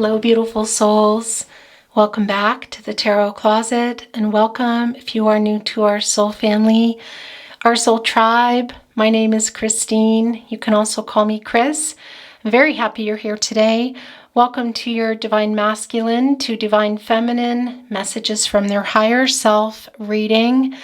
Hello, beautiful souls. Welcome back to the Tarot Closet, and welcome if you are new to our soul family, our soul tribe. My name is Christine. You can also call me Chris. I'm very happy you're here today. Welcome to your Divine Masculine to Divine Feminine messages from their higher self reading.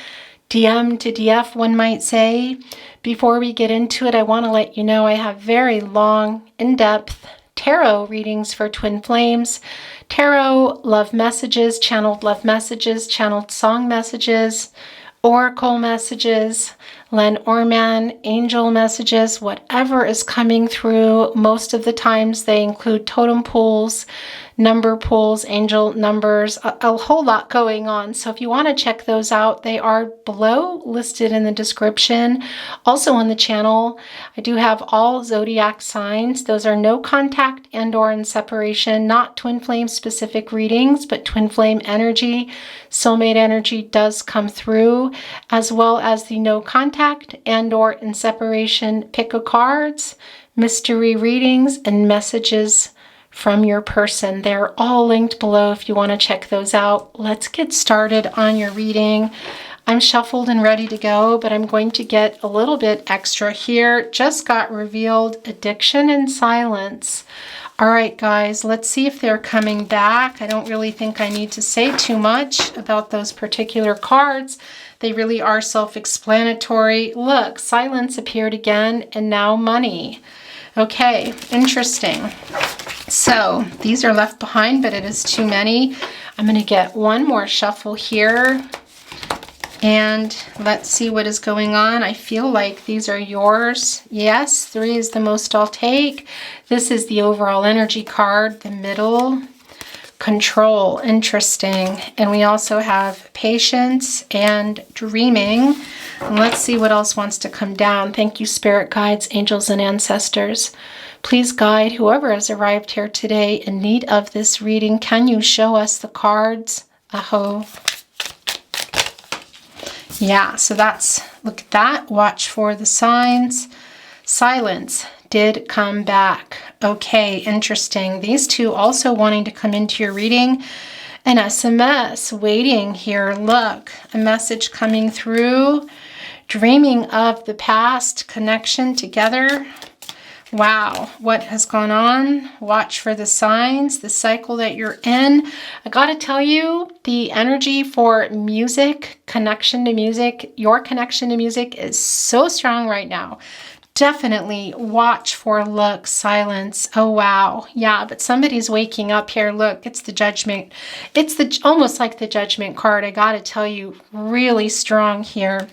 DM to DF, one might say. Before we get into it, I want to let you know I have very long, in-depth tarot readings for twin flames, tarot love messages, channeled song messages, oracle messages, Lenormand, angel messages, whatever is coming through. Most of the times they include totem pools, number pools, angel numbers, a whole lot going on. So if you want to check those out, they are below, listed in the description. Also on the channel, I do have all zodiac signs. Those are no contact and or in separation, not twin flame specific readings, but twin flame energy. Soulmate energy does come through, as well as the no contact and or in separation pick a cards, mystery readings, and messages from your person. They're all linked below if you want to check those out. Let's get started on your reading. I'm shuffled and ready to go, but I'm going to get a little bit extra here. Just got revealed addiction and silence. All right, guys, let's see if they're coming back. I don't really think I need to say too much about those particular cards. They really are self-explanatory. Look, silence appeared again, and now money. Okay, interesting. So these are left behind, but it is too many. I'm going to get one more shuffle here, and let's see what is going on. I feel like these are yours. Yes, 3 is the most I'll take. This is the overall energy card, the middle. Control, interesting. And we also have patience and dreaming. And let's see what else wants to come down. Thank you, spirit guides, angels, and ancestors. Please guide whoever has arrived here today in need of this reading. Can you show us the cards? Aho. Yeah, so that's, look at that. Watch for the signs. Silence did come back. Okay, interesting. These two also wanting to come into your reading. An SMS waiting here. Look, a message coming through. Dreaming of the past, connection together. Wow, what has gone on? Watch for the signs, the cycle that you're in. I gotta tell you, the energy for music, connection to music, your connection to music is so strong right now. Definitely watch for, look, silence. Oh, wow. Yeah, but somebody's waking up here. Look, it's the judgment. It's the almost like the judgment card. I gotta tell you, really strong here.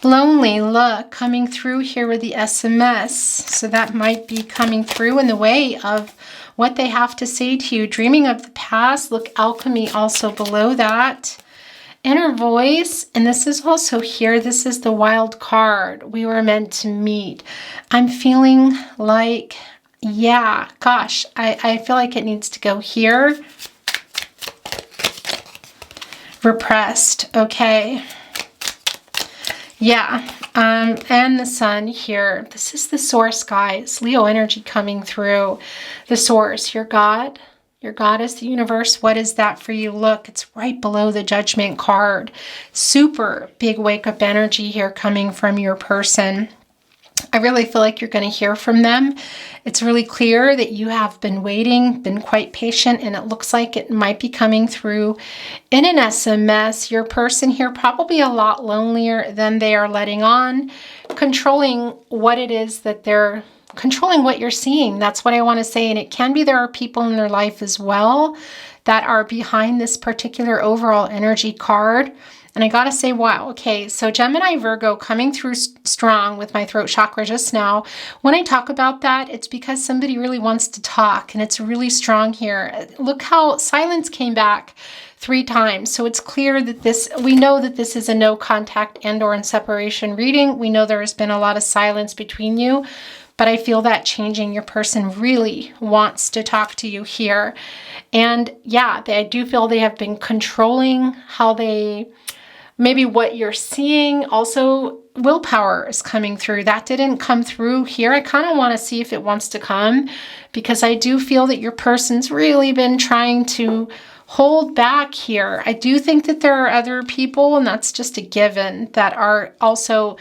Lonely, look, coming through here with the SMS. So that might be coming through in the way of what they have to say to you. Dreaming of the past. Look, alchemy also below that. Inner voice, and this is also here. This is the wild card. We were meant to meet. I'm feeling like, yeah, gosh, I feel like it needs to go here. Repressed, okay. Yeah, and the sun here. This is the source, guys. Leo energy coming through. The source, your God. Your goddess, the universe, what is that for you? Look, it's right below the judgment card. Super big wake-up energy here coming from your person. I really feel like you're going to hear from them. It's really clear that you have been waiting, been quite patient, and it looks like it might be coming through in an SMS. Your person here probably a lot lonelier than they are letting on, controlling what it is that they're controlling what you're seeing. That's what I want to say. And it can be there are people in their life as well that are behind this particular overall energy card. And I got to say, wow, okay, so Gemini, Virgo coming through strong with my throat chakra just now. When I talk about that, it's because somebody really wants to talk, and it's really strong here. Look how silence came back 3 times. So it's clear that we know that this is a no contact and or in separation reading. We know there has been a lot of silence between you. But I feel that changing. Your person really wants to talk to you here. And yeah, I do feel they have been controlling how they, maybe what you're seeing. Also willpower is coming through. That didn't come through here. I kind of want to see if it wants to come, because I do feel that your person's really been trying to hold back here. I do think that there are other people, and that's just a given, that are also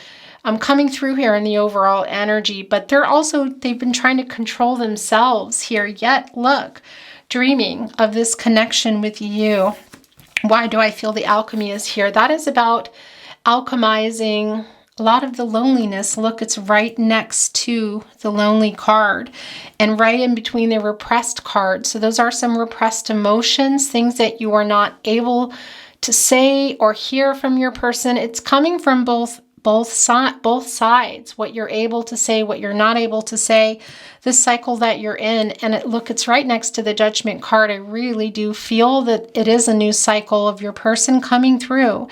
coming through here in the overall energy, but they've been trying to control themselves here, yet look, dreaming of this connection with you. Why do I feel the alchemy is here? That is about alchemizing a lot of the loneliness. Look, it's right next to the lonely card and right in between the repressed card. So those are some repressed emotions, things that you are not able to say or hear from your person. It's coming from both sides, what you're able to say, what you're not able to say, this cycle that you're in. And it's right next to the Judgment card. I really do feel that it is a new cycle of your person coming through,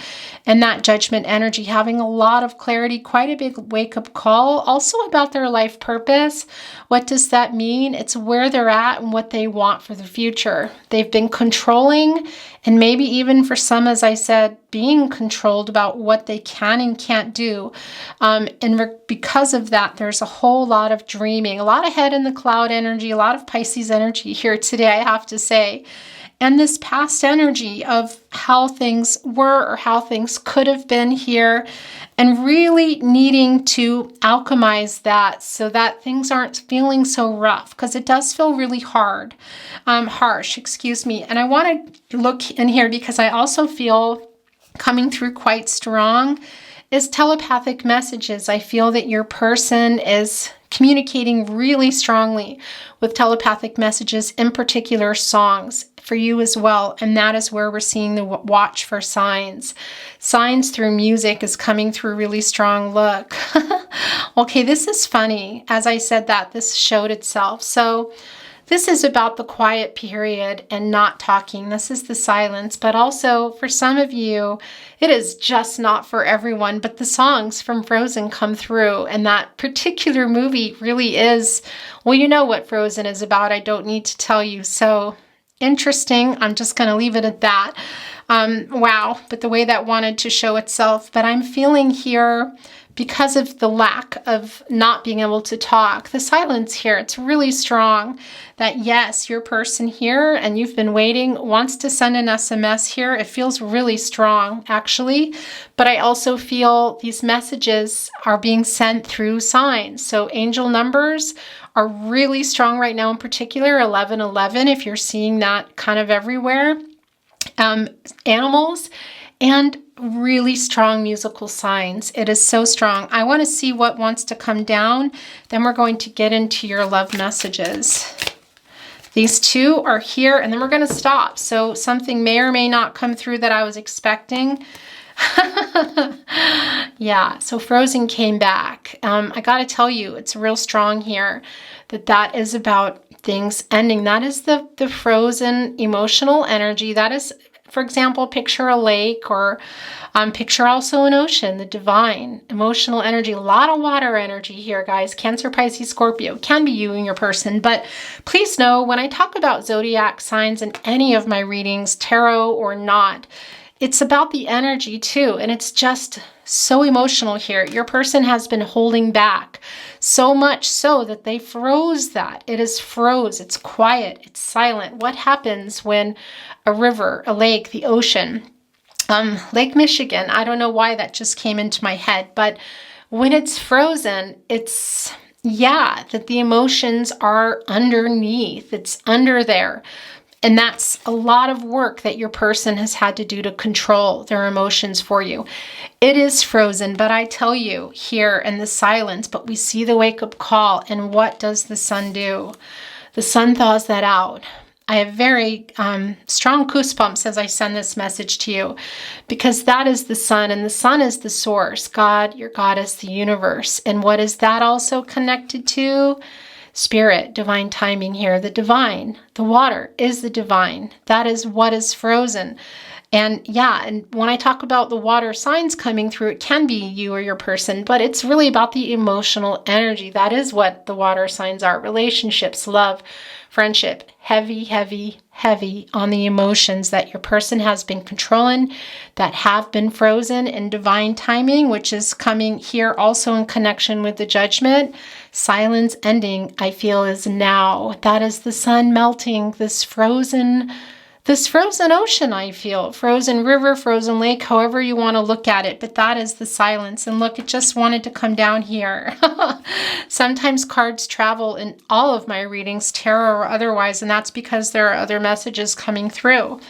and that Judgment energy having a lot of clarity, quite a big wake-up call, also about their life purpose. What does that mean? It's where they're at and what they want for the future. They've been controlling, and maybe even for some, as I said, being controlled about what they can and can't do. Because of that, there's a whole lot of dreaming, a lot of head in the cloud energy, a lot of Pisces energy here today, I have to say. And this past energy of how things were or how things could have been here, and really needing to alchemize that so that things aren't feeling so rough, because it does feel really harsh, excuse me. And I want to look in here because I also feel coming through quite strong is telepathic messages. I feel that your person is communicating really strongly with telepathic messages, in particular songs for you as well. And that is where we're seeing the watch for signs. Signs through music is coming through really strong. Look. Okay, this is funny. As I said that, this showed itself. So this is about the quiet period and not talking. This is the silence. But also for some of you, it is just not for everyone. But the songs from Frozen come through. And that particular movie really is, well, you know what Frozen is about. I don't need to tell you. So interesting. I'm just going to leave it at that. Wow. But the way that wanted to show itself. But I'm feeling here, because of the lack of not being able to talk, the silence here, it's really strong that yes, your person here, and you've been waiting, wants to send an SMS here. It feels really strong, actually. But I also feel these messages are being sent through signs. So angel numbers are really strong right now, in particular 1111, if you're seeing that kind of everywhere. Animals, and really strong musical signs. It is so strong. I want to see what wants to come down. Then we're going to get into your love messages. These two are here, and then we're going to stop. So something may or may not come through that I was expecting. Yeah, so Frozen came back. I got to tell you, it's real strong here that is about things ending. That is the Frozen emotional energy. That is, for example, picture a lake, or picture also an ocean, the divine emotional energy. A lot of water energy here, guys. Cancer, Pisces, Scorpio. Can be you and your person. But please know, when I talk about zodiac signs in any of my readings, tarot or not, it's about the energy too. And it's just so emotional here. Your person has been holding back, so much so that they froze that. It is froze. It's quiet. It's silent. What happens when a river, a lake, the ocean, Lake Michigan, I don't know why that just came into my head, but when it's frozen, it's, yeah, that the emotions are underneath. It's under there. And that's a lot of work that your person has had to do to control their emotions for you. It is frozen, but I tell you, here in the silence, but we see the wake-up call. And what does the sun do? The sun thaws that out. I have very strong goosebumps as I send this message to you, because that is the sun, and the sun is the source. God, your God is the universe. And what is that also connected to? Spirit, divine timing here. The divine, the water is the divine. That is what is frozen. And yeah, and when I talk about the water signs coming through, it can be you or your person, but it's really about the emotional energy. That is what the water signs are. Relationships, love, friendship, heavy, heavy, heavy on the emotions that your person has been controlling, that have been frozen in divine timing, which is coming here also in connection with the judgment. Silence ending, I feel, is now. That is the sun melting, this frozen ocean, I feel. Frozen river, frozen lake, however you want to look at it. But that is the silence. And look, it just wanted to come down here. Sometimes cards travel in all of my readings, tarot or otherwise, and that's because there are other messages coming through.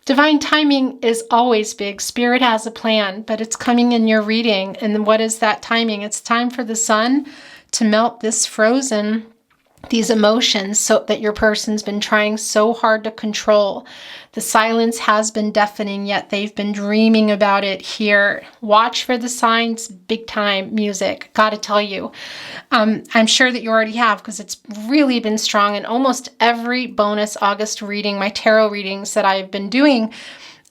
Divine timing is always big. Spirit has a plan, but it's coming in your reading. And what is that timing? It's time for the sun to melt these emotions so that your person's been trying so hard to control. The silence has been deafening, yet they've been dreaming about it here. Watch for the signs, big time music. Gotta tell you. I'm sure that you already have, because it's really been strong in almost every bonus August reading. My tarot readings that I've been doing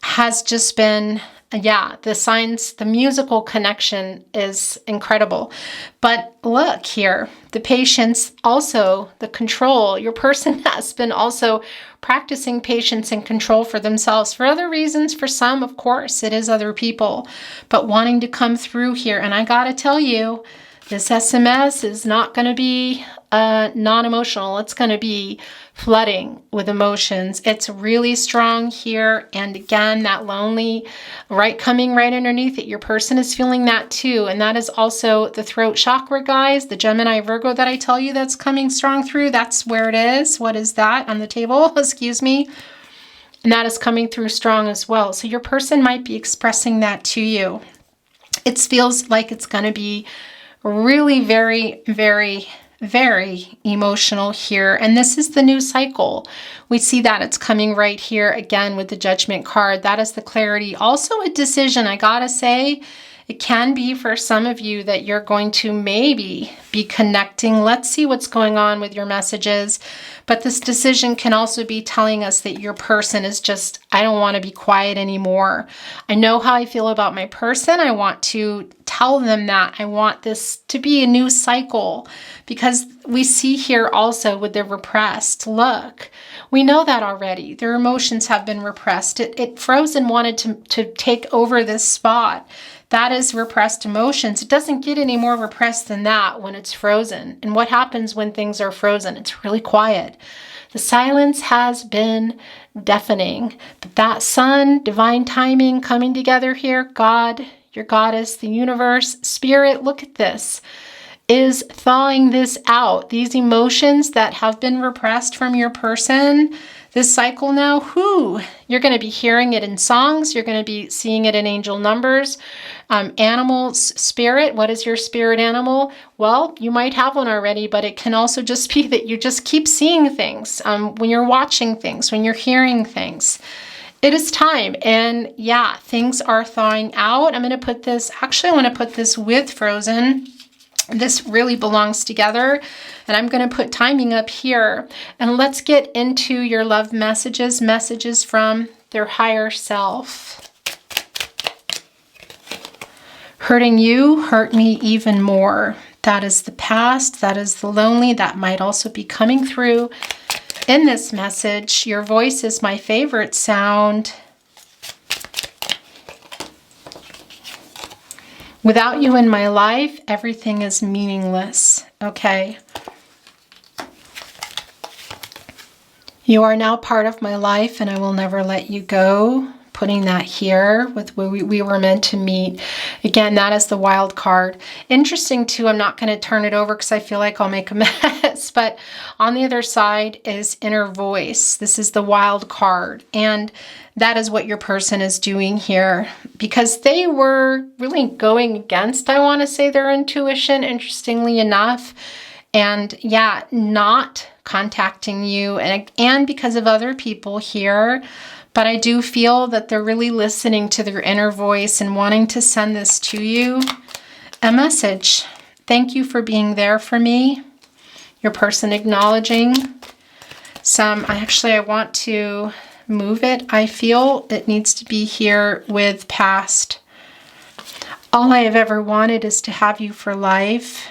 has just been, the signs, the musical connection is incredible. But look here, the patience, also the control. Your person has been also practicing patience and control for themselves. For other reasons, for some, of course, it is other people. But wanting to come through here. And I gotta tell you, this SMS is not going to be non-emotional. It's going to be flooding with emotions. It's really strong here. And again, that lonely, coming right underneath it. Your person is feeling that too. And that is also the throat chakra, guys. The Gemini Virgo that I tell you that's coming strong through. That's where it is. What is that on the table? Excuse me. And that is coming through strong as well. So your person might be expressing that to you. It feels like it's going to be really very, very, very emotional here. And this is the new cycle. We see that it's coming right here again with the Judgment card. That is the clarity. Also a decision, I gotta say. It can be for some of you that you're going to maybe be connecting. Let's see what's going on with your messages. But this decision can also be telling us that your person is just, I don't want to be quiet anymore. I know how I feel about my person. I want to tell them that. I want this to be a new cycle, because we see here also with the repressed. Look, we know that already. Their emotions have been repressed. It froze and wanted to take over this spot. That is repressed emotions. It doesn't get any more repressed than that when it's frozen. And what happens when things are frozen? It's really quiet. The silence has been deafening. But that sun, divine timing coming together here, God, your goddess, the universe, spirit, look at this, is thawing this out. These emotions that have been repressed from your person, this cycle now, you're going to be hearing it in songs. You're going to be seeing it in angel numbers. Animals, spirit, what is your spirit animal? Well, you might have one already, but it can also just be that you just keep seeing things when you're watching things, when you're hearing things. It is time. And yeah, things are thawing out. I'm going to put this, actually, I want to put this with Frozen. This really belongs together. And I'm going to put timing up here. And let's get into your love messages, messages from their higher self. Hurting you hurt me even more. That is the past. That is the lonely. That might also be coming through in this message. Your voice is my favorite sound. Without you in my life, everything is meaningless. Okay. You are now part of my life and I will never let you go. Putting that here with where we were meant to meet. Again, that is the wild card. Interesting too, I'm not going to turn it over because I feel like I'll make a mess, but on the other side is inner voice. This is the wild card. And that is what your person is doing here, because they were really going against, I want to say, their intuition, interestingly enough. And yeah, not contacting you and because of other people here. But I do feel that they're really listening to their inner voice and wanting to send this to you. A message. Thank you for being there for me. Your person acknowledging I want to move it. I feel it needs to be here with past. All I have ever wanted is to have you for life.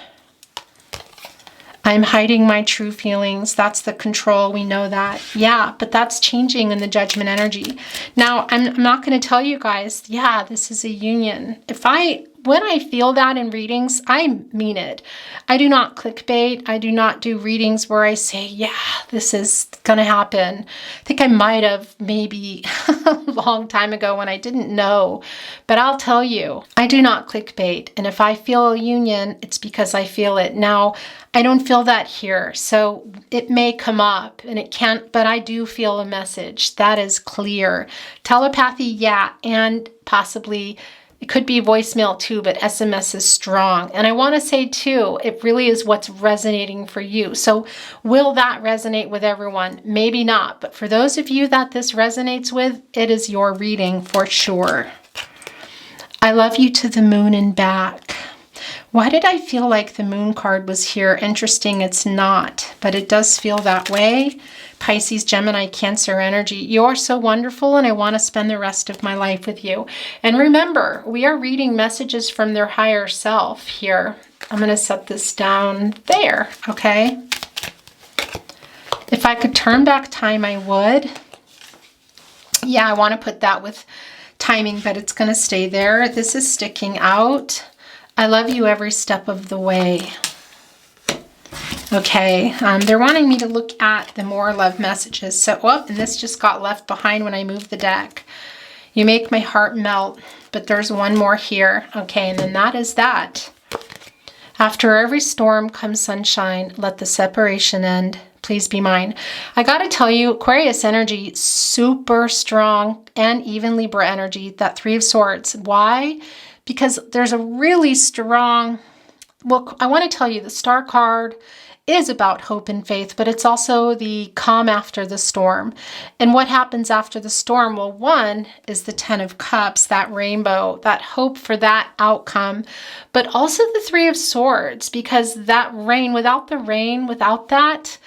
I'm hiding my true feelings. That's the control. We know that. Yeah, but that's changing in the judgment energy. Now, I'm not going to tell you guys, yeah, this is a union. When I feel that in readings, I mean it. I do not clickbait. I do not do readings where I say, yeah, this is going to happen. I think I might have maybe a long time ago when I didn't know. But I'll tell you, I do not clickbait. And if I feel a union, it's because I feel it. Now, I don't feel that here. So it may come up and it can't, but I do feel a message. That is clear. Telepathy, yeah, and possibly it could be voicemail too, but SMS is strong. And I want to say too, it really is what's resonating for you. So will that resonate with everyone? Maybe not. But for those of you that this resonates with, it is your reading for sure. I love you to the moon and back. Why did I feel like the moon card was here? Interesting, it's not, but it does feel that way. Pisces, Gemini, Cancer energy. You are so wonderful, and I want to spend the rest of my life with you. And remember, we are reading messages from their higher self here. I'm going to set this down there, okay? If I could turn back time, I would. Yeah, I want to put that with timing, but it's going to stay there. This is sticking out. I love you every step of the way. Okay, they're wanting me to look at the more love messages. So, and this just got left behind when I moved the deck. You make my heart melt, but there's one more here. Okay, and then that is that. After every storm comes sunshine, let the separation end. Please be mine. I got to tell you, Aquarius energy, super strong, and even Libra energy, that Three of Swords. Why? Because there's a really strong, well, I want to tell you the Star card is about hope and faith, but it's also the calm after the storm. And what happens after the storm? Well, one is the Ten of Cups, that rainbow, that hope for that outcome, but also the Three of Swords, because that rain, without that,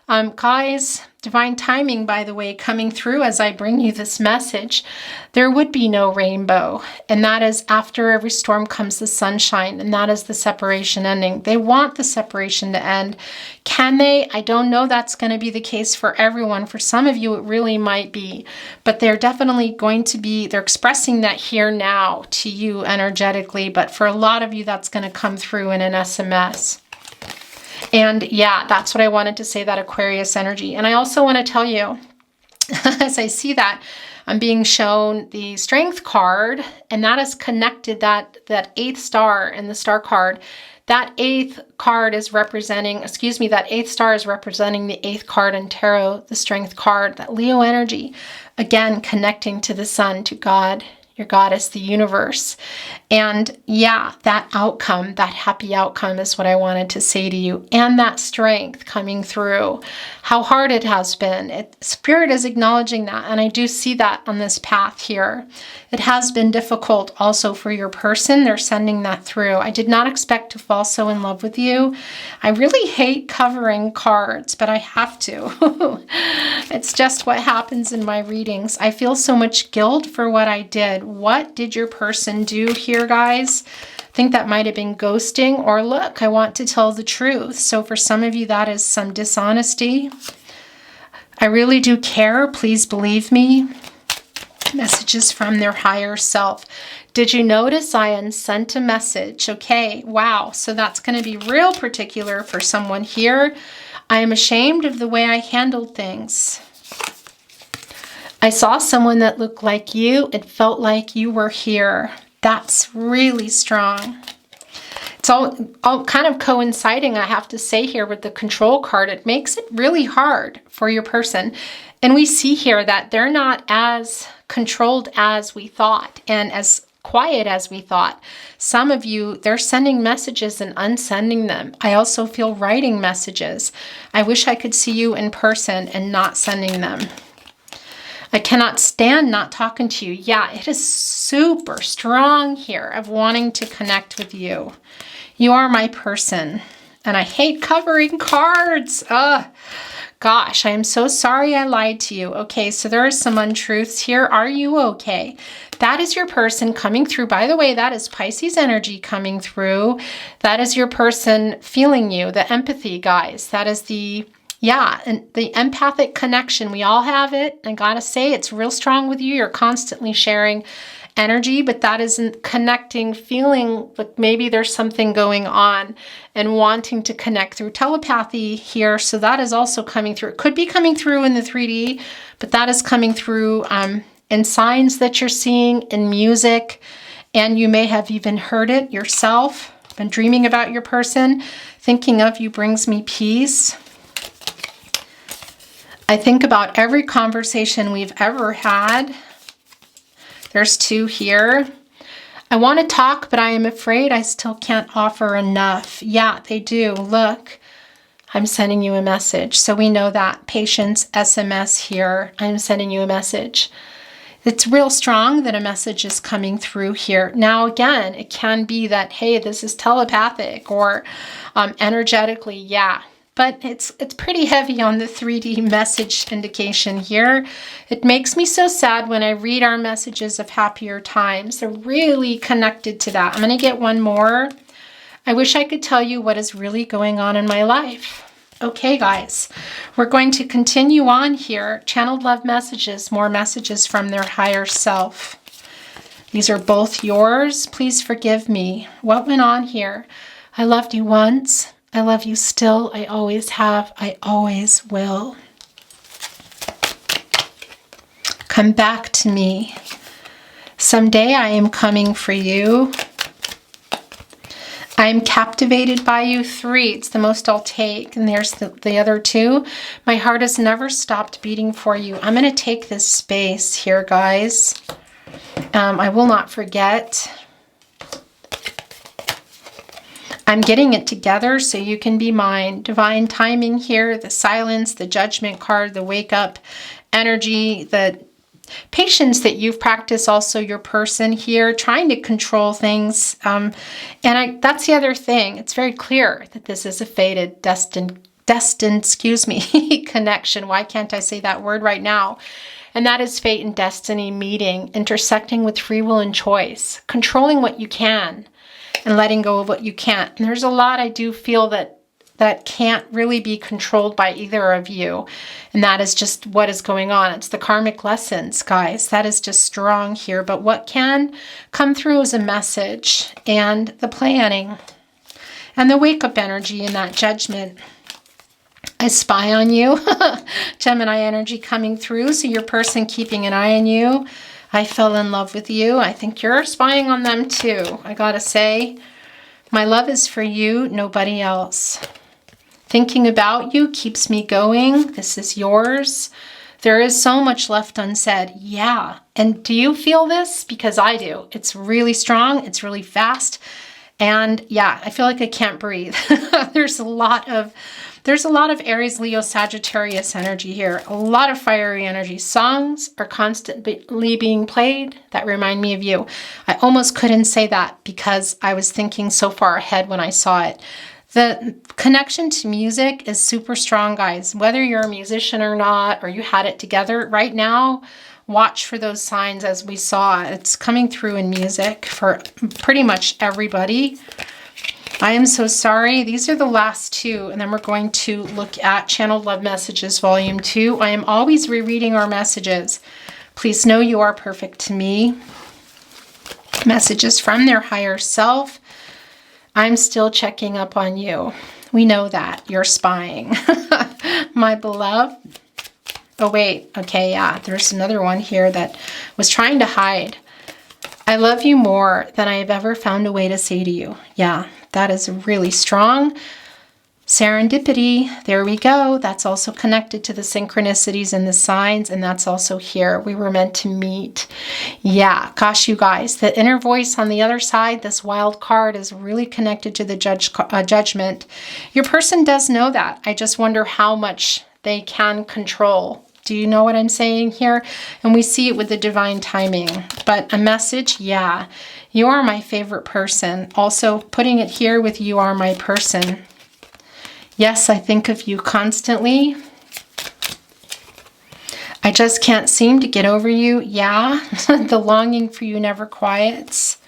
guys, divine timing, by the way, coming through as I bring you this message, there would be no rainbow. And that is after every storm comes the sunshine, and that is the separation ending. They want the separation to end. Can they? I don't know that's going to be the case for everyone. For some of you, it really might be. But they're definitely going to be, they're expressing that here now to you energetically. But for a lot of you, that's going to come through in an SMS. And yeah, that's what I wanted to say, that Aquarius energy. And I also want to tell you, as I see that, I'm being shown the Strength card, and that is connected, that 8th star in the Star card. That 8th card is representing, that 8th star is representing the 8th card in tarot, the Strength card, that Leo energy. Again, connecting to the sun, to God, your goddess, the universe. And yeah, that outcome, that happy outcome is what I wanted to say to you. And that strength coming through, how hard it has been. Spirit is acknowledging that. And I do see that on this path here. It has been difficult also for your person. They're sending that through. I did not expect to fall so in love with you. I really hate covering cards, but I have to. It's just what happens in my readings. I feel so much guilt for what I did. What did your person do here, guys? I think that might have been ghosting, or look, I want to tell the truth. So for some of you, that is some dishonesty. I really do care. Please believe me. Messages from their higher self. Did you notice I unsent a message? Okay, wow. So that's going to be real particular for someone here. I am ashamed of the way I handled things. I saw someone that looked like you. It felt like you were here. That's really strong. It's all kind of coinciding, I have to say, here with the Control card. It makes it really hard for your person. And we see here that they're not as controlled as we thought and as quiet as we thought. Some of you, they're sending messages and unsending them. I also feel writing messages. I wish I could see you in person and not sending them. I cannot stand not talking to you. Yeah, it is super strong here of wanting to connect with you. You are my person. And I hate covering cards. Gosh, I am so sorry I lied to you. Okay, so there are some untruths here. Are you okay? That is your person coming through. By the way, that is Pisces energy coming through. That is your person feeling you, the empathy, guys. That is the, yeah, and the empathic connection. We all have it. I gotta say, it's real strong with you. You're constantly sharing energy, but that isn't connecting, feeling like maybe there's something going on and wanting to connect through telepathy here. So that is also coming through. It could be coming through in the 3D, but that is coming through in signs that you're seeing, in music, and you may have even heard it yourself. Been dreaming about your person. Thinking of you brings me peace. I think about every conversation we've ever had. There's 2 here. I want to talk, but I am afraid I still can't offer enough. Yeah, they do. Look, I'm sending you a message. So we know that. Patience, SMS here. I'm sending you a message. It's real strong that a message is coming through here. Now, again, it can be that, hey, this is telepathic or energetically, yeah. But it's pretty heavy on the 3D message indication here. It makes me so sad when I read our messages of happier times. They're really connected to that. I'm going to get one more. I wish I could tell you what is really going on in my life. Okay, guys, we're going to continue on here. Channeled love messages, more messages from their higher self. These are both yours. Please forgive me. What went on here? I loved you once. I love you still. I always have. I always will. Come back to me. Someday I am coming for you. I am captivated by you. 3. It's the most I'll take. And there's the other 2. My heart has never stopped beating for you. I'm going to take this space here, guys. I will not forget. I'm getting it together so you can be mine. Divine timing here, the silence, the judgment card, the wake up energy, the patience that you've practiced, also your person here, trying to control things. That's the other thing. It's very clear that this is a fated, destined, connection. Why can't I say that word right now? And that is fate and destiny meeting, intersecting with free will and choice, controlling what you can and letting go of what you can't. And there's a lot I do feel that can't really be controlled by either of you. And that is just what is going on. It's the karmic lessons, guys. That is just strong here. But what can come through is a message and the planning and the wake-up energy and that judgment. I spy on you. Gemini energy coming through. So your person keeping an eye on you. I fell in love with you. I think you're spying on them too. I gotta say, my love is for you, nobody else. Thinking about you keeps me going. This is yours. There is so much left unsaid. Yeah. And do you feel this? Because I do. It's really strong. It's really fast. And yeah, I feel like I can't breathe. There's a lot of Aries, Leo, Sagittarius energy here. A lot of fiery energy. Songs are constantly being played that remind me of you. I almost couldn't say that because I was thinking so far ahead when I saw it. The connection to music is super strong, guys. Whether you're a musician or not, or you had it together right now, watch for those signs as we saw. It's coming through in music for pretty much everybody. I am so sorry. These are the last 2, and then we're going to look at Channeled Love Messages Volume 2. I am always rereading our messages. Please know you are perfect to me. Messages from their higher self. I'm still checking up on you. We know that. You're spying. My beloved. Oh, wait. Okay, yeah. There's another one here that was trying to hide. I love you more than I have ever found a way to say to you. Yeah, that is really strong. Serendipity, there we go. That's also connected to the synchronicities and the signs, and that's also here. We were meant to meet. Yeah, gosh, you guys, the inner voice on the other side, this wild card is really connected to the judgment. Your person does know that. I just wonder how much they can control. Do you know what I'm saying here? And we see it with the divine timing. But a message, yeah, you are my favorite person. Also putting it here with you are my person. Yes, I think of you constantly. I just can't seem to get over you. Yeah, the longing for you never quiets.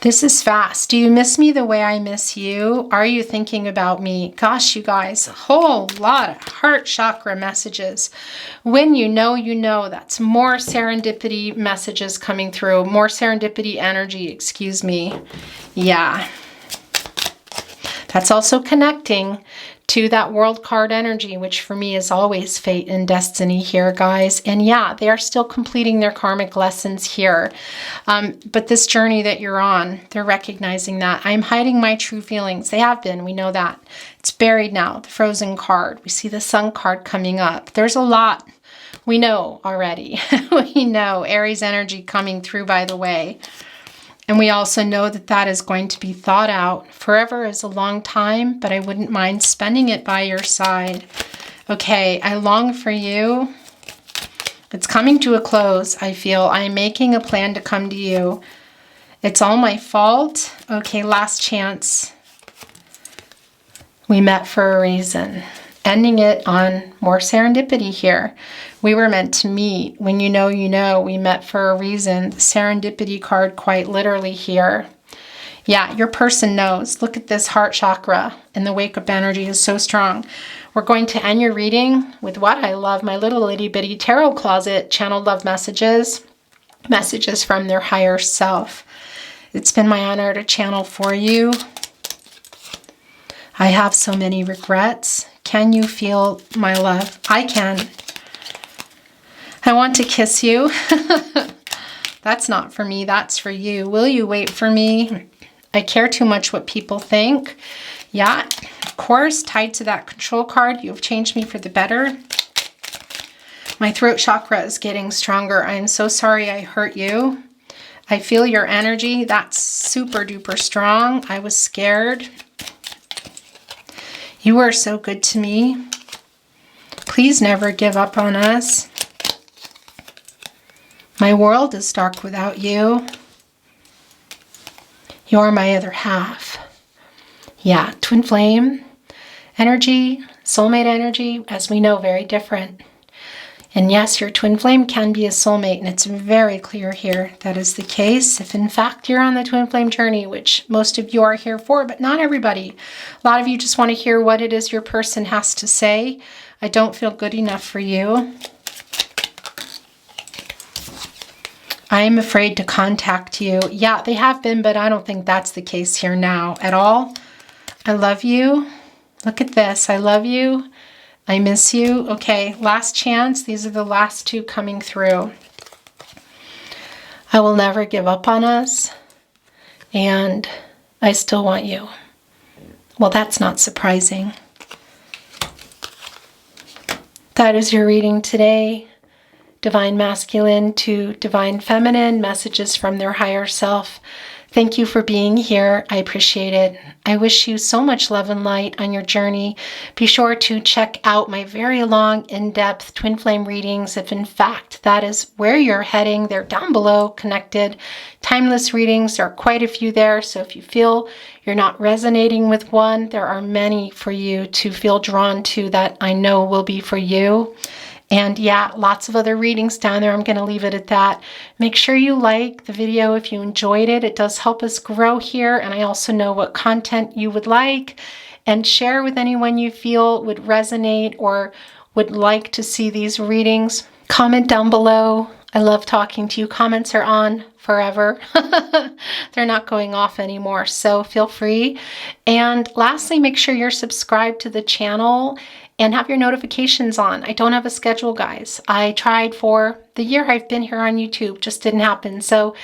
This is fast. Do you miss me the way I miss you? Are you thinking about me? Gosh, you guys, a whole lot of heart chakra messages. When you know, that's more serendipity messages coming through. More serendipity energy, excuse me. Yeah. That's also connecting to that world card energy, which for me is always fate and destiny here, guys. And yeah, they are still completing their karmic lessons here. But this journey that you're on, they're recognizing that. I'm hiding my true feelings. They have been. We know that. It's buried now. The frozen card. We see the sun card coming up. There's a lot we know already. We know Aries energy coming through, by the way. And we also know that that is going to be thought out. Forever is a long time, but I wouldn't mind spending it by your side. Okay, I long for you. It's coming to a close, I feel. I'm making a plan to come to you. It's all my fault. Okay, last chance. We met for a reason. Ending it on more serendipity here. We were meant to meet. When you know, we met for a reason. The serendipity card quite literally here. Yeah, your person knows. Look at this heart chakra, and the wake-up energy is so strong. We're going to end your reading with what I love, my little itty bitty tarot closet, channeled love messages, messages from their higher self. It's been my honor to channel for you. I have so many regrets. Can you feel my love? I can. I want to kiss you. That's not for me, that's for you. Will you wait for me? I care too much what people think. Yeah, of course, tied to that control card, you have changed me for the better. My throat chakra is getting stronger. I am so sorry I hurt you. I feel your energy. That's super duper strong. I was scared. You are so good to me. Please never give up on us. My world is dark without you. You're my other half. Yeah, twin flame energy, soulmate energy, as we know, very different. And yes, your twin flame can be a soulmate, and it's very clear here that is the case. If in fact you're on the twin flame journey, which most of you are here for, but not everybody. A lot of you just want to hear what it is your person has to say. I don't feel good enough for you. I am afraid to contact you. Yeah, they have been, but I don't think that's the case here now at all. I love you. Look at this. I love you. I miss you. Okay, last chance. These are the last two coming through. I will never give up on us, and I still want you. Well, that's not surprising. That is your reading today. Divine Masculine to Divine Feminine, messages from their higher self. Thank you for being here. I appreciate it. I wish you so much love and light on your journey. Be sure to check out my very long, in-depth twin flame readings if in fact that is where you're heading. They're down below, connected. Timeless readings, there are quite a few there. So if you feel you're not resonating with one, there are many for you to feel drawn to that I know will be for you. And yeah, lots of other readings down there. I'm going to leave it at that. Make sure you like the video if you enjoyed it. It does help us grow here. And I also know what content you would like, and share with anyone you feel would resonate or would like to see these readings. Comment down below. I love talking to you. Comments are on forever. They're not going off anymore, so feel free. And lastly, make sure you're subscribed to the channel and have your notifications on. I don't have a schedule, guys. I tried for the year I've been here on YouTube, just didn't happen. So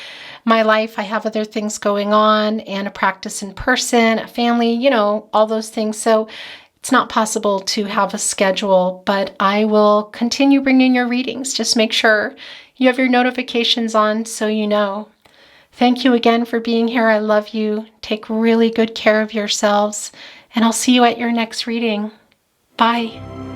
my life, I have other things going on, and a practice in person, a family, you know, all those things. So it's not possible to have a schedule, but I will continue bringing your readings. Just make sure you have your notifications on so you know. Thank you again for being here. I love you. Take really good care of yourselves, and I'll see you at your next reading. Bye.